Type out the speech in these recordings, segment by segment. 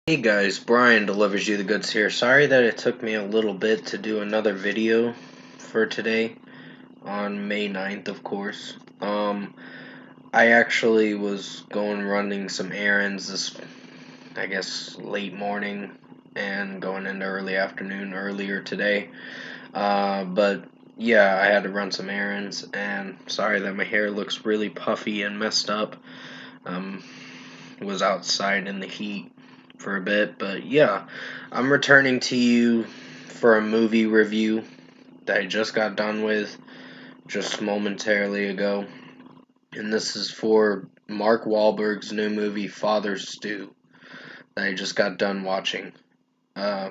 Hey guys, Brian delivers you the goods here. Sorry that it took me a little bit to do another video for today on May 9th, of course. I actually was going running some errands this, I guess, late morning and going into early afternoon earlier today. But yeah, I had to run some errands and sorry that my hair looks really puffy and messed up. Um, was outside in the heat for a bit, but yeah, I'm returning to you for a movie review that I just got done with just momentarily ago, and this is for Mark Wahlberg's new movie Father Stew that I just got done watching uh,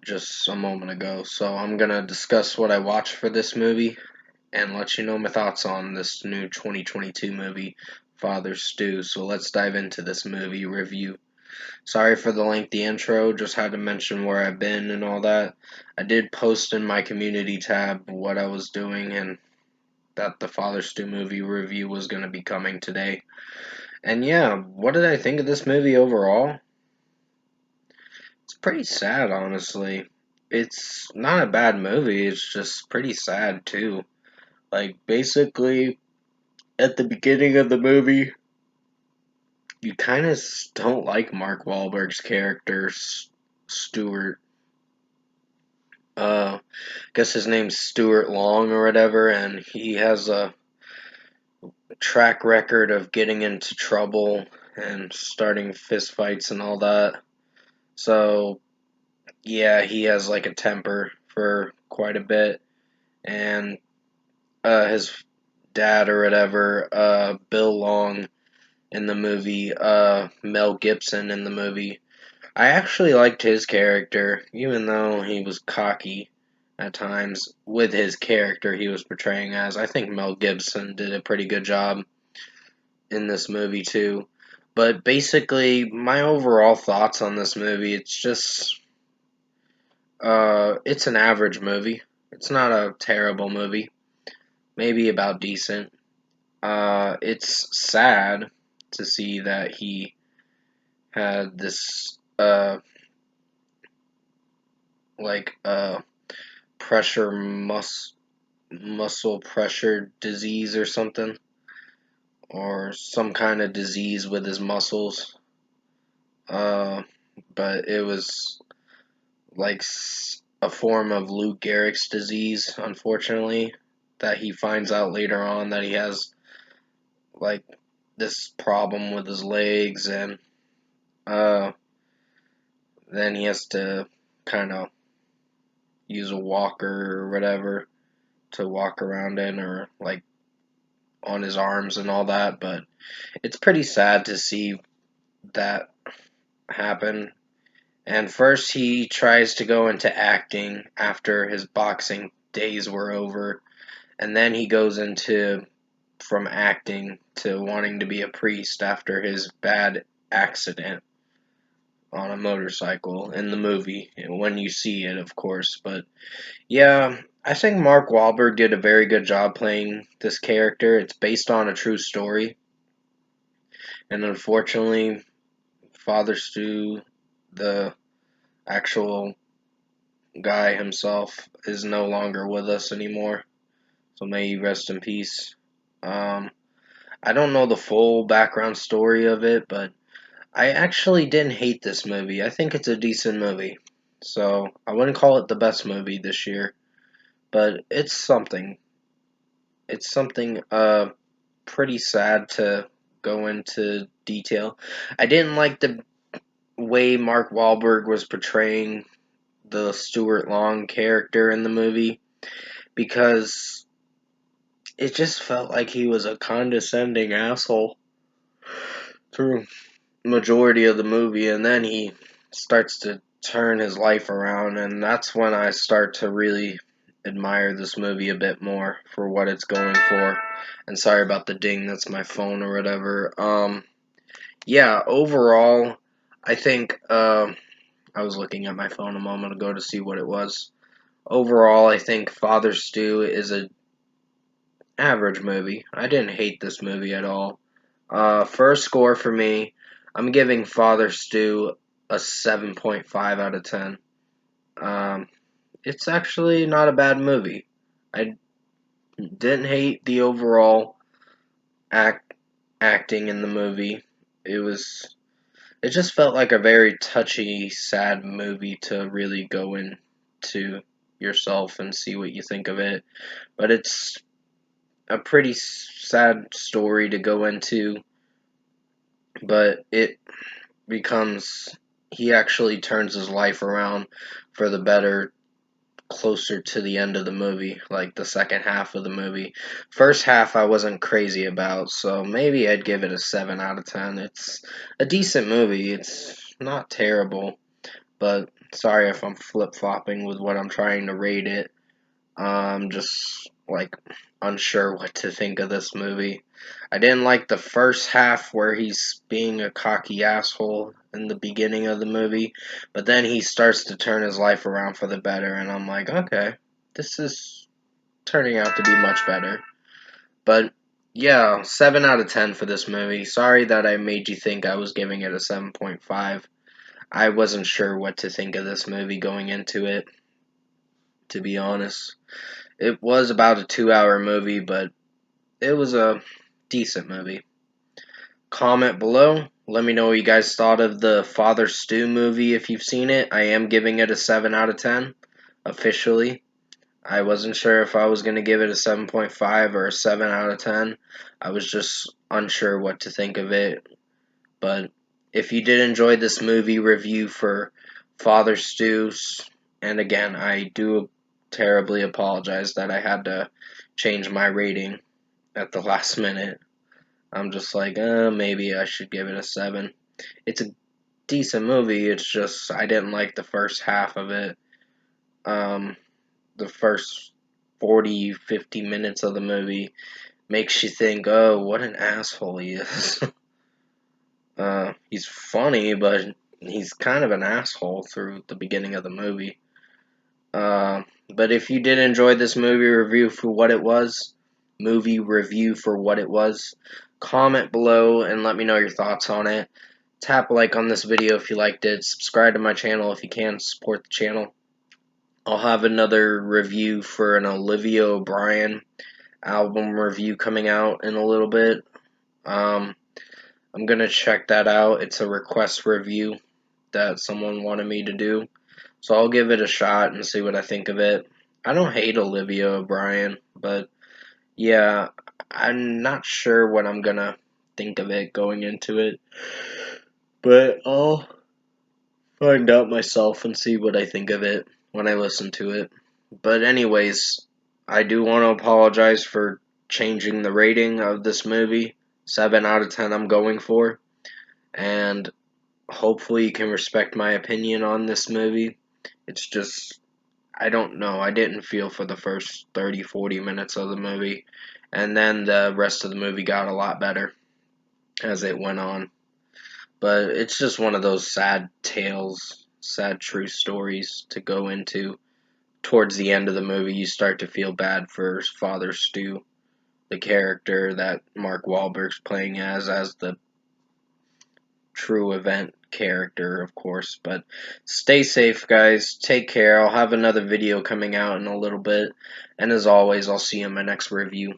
just a moment ago. So I'm gonna discuss what I watched for this movie and let you know my thoughts on this new 2022 movie Father Stew. So let's dive into this movie review. Sorry for the lengthy intro, just had to mention where I've been and all that. I did post in my community tab what I was doing and that the Father Stew movie review was going to be coming today. And yeah, what did I think of this movie overall? It's pretty sad, honestly. It's not a bad movie, it's just pretty sad too. Like, basically, at the beginning of the movie, you kind of don't like Mark Wahlberg's character, Stuart. I guess his name's Stuart Long or whatever, and he has a track record of getting into trouble and starting fistfights and all that. So, yeah, he has like a temper for quite a bit, and his dad or whatever, Bill Long in the movie, Mel Gibson in the movie. I actually liked his character, even though he was cocky at times with his character he was portraying as. I think Mel Gibson did a pretty good job in this movie too. But basically, my overall thoughts on this movie, it's an average movie. It's not a terrible movie. Maybe about decent. It's sad to see that he had this, like, pressure muscle pressure disease or something, or some kind of disease with his muscles. Uh, but it was like a form of Lou Gehrig's disease, unfortunately, that he finds out later on that he has like this problem with his legs, and uh, then he has to kind of use a walker or whatever to walk around in, or like on his arms and all that. But it's pretty sad to see that happen. And first, he tries to go into acting after his boxing days were over, and then he goes into from acting to wanting to be a priest after his bad accident on a motorcycle in the movie, when you see it, of course. But yeah, I think Mark Wahlberg did a very good job playing this character. It's based on a true story, and unfortunately, Father Stu, the actual guy himself, is no longer with us anymore. So may he rest in peace. Um, I don't know the full background story of it, but I actually didn't hate this movie. I think it's a decent movie. So I wouldn't call it the best movie this year, but it's something. It's something pretty sad to go into detail. I didn't like the way Mark Wahlberg was portraying the Stuart Long character in the movie, because it just felt like he was a condescending asshole through majority of the movie, and then he starts to turn his life around, and that's when I start to really admire this movie a bit more for what it's going for. And sorry about the ding, that's my phone or whatever. Yeah, overall, I think I was looking at my phone a moment ago to see what it was. Overall, I think Father Stew is a average movie. I didn't hate this movie at all. First score for me, I'm giving Father Stew a 7.5 out of 10. Um, it's actually not a bad movie. I didn't hate the overall acting in the movie. It was it just felt like a very touchy, sad movie to really go into yourself and see what you think of it. But it's a pretty sad story to go into, but it becomes he actually turns his life around for the better closer to the end of the movie, like the second half of the movie. First half I wasn't crazy about, so maybe I'd give it a 7 out of 10. It's a decent movie. It's not terrible, but sorry if I'm flip-flopping with what I'm trying to rate it. I'm just like unsure what to think of this movie. I didn't like the first half where he's being a cocky asshole in the beginning of the movie, but then he starts to turn his life around for the better, and I'm like, okay, this is turning out to be much better. But yeah, 7 out of 10 for this movie. Sorry that I made you think I was giving it a 7.5. I wasn't sure what to think of this movie going into it, to be honest. It was about a 2 hour movie, but it was a decent movie. Comment below. Let me know what you guys thought of the Father Stew movie if you've seen it. I am giving it a 7 out of 10 officially. I wasn't sure if I was going to give it a 7.5 or a 7 out of 10. I was just unsure what to think of it. But if you did enjoy this movie review for Father Stews, and again, I do terribly apologize that I had to change my rating at the last minute. I'm just like, maybe I should give it a 7. It's a decent movie, it's just I didn't like the first half of it. The first 40, 50 minutes of the movie makes you think, oh, what an asshole he is. He's funny, but he's kind of an asshole through the beginning of the movie. But if you did enjoy this movie review for what it was, comment below and let me know your thoughts on it. Tap like on this video if you liked it. Subscribe to my channel if you can. Support the channel. I'll have another review for an Olivia O'Brien album review coming out in a little bit. I'm gonna check that out. It's a request review that someone wanted me to do. So I'll give it a shot and see what I think of it. I don't hate Olivia O'Brien, but yeah, I'm not sure what I'm gonna think of it going into it. But I'll find out myself and see what I think of it when I listen to it. But anyways, I do want to apologize for changing the rating of this movie. 7 out of 10 I'm going for. And hopefully you can respect my opinion on this movie. It's just, I don't know, I didn't feel for the first 30, 40 minutes of the movie. And then the rest of the movie got a lot better as it went on. But it's just one of those sad tales, sad true stories to go into. Towards the end of the movie, you start to feel bad for Father Stu, the character that Mark Wahlberg's playing as the true event character, of course. But stay safe, guys. Take care. I'll have another video coming out in a little bit. And as always, I'll see you in my next review.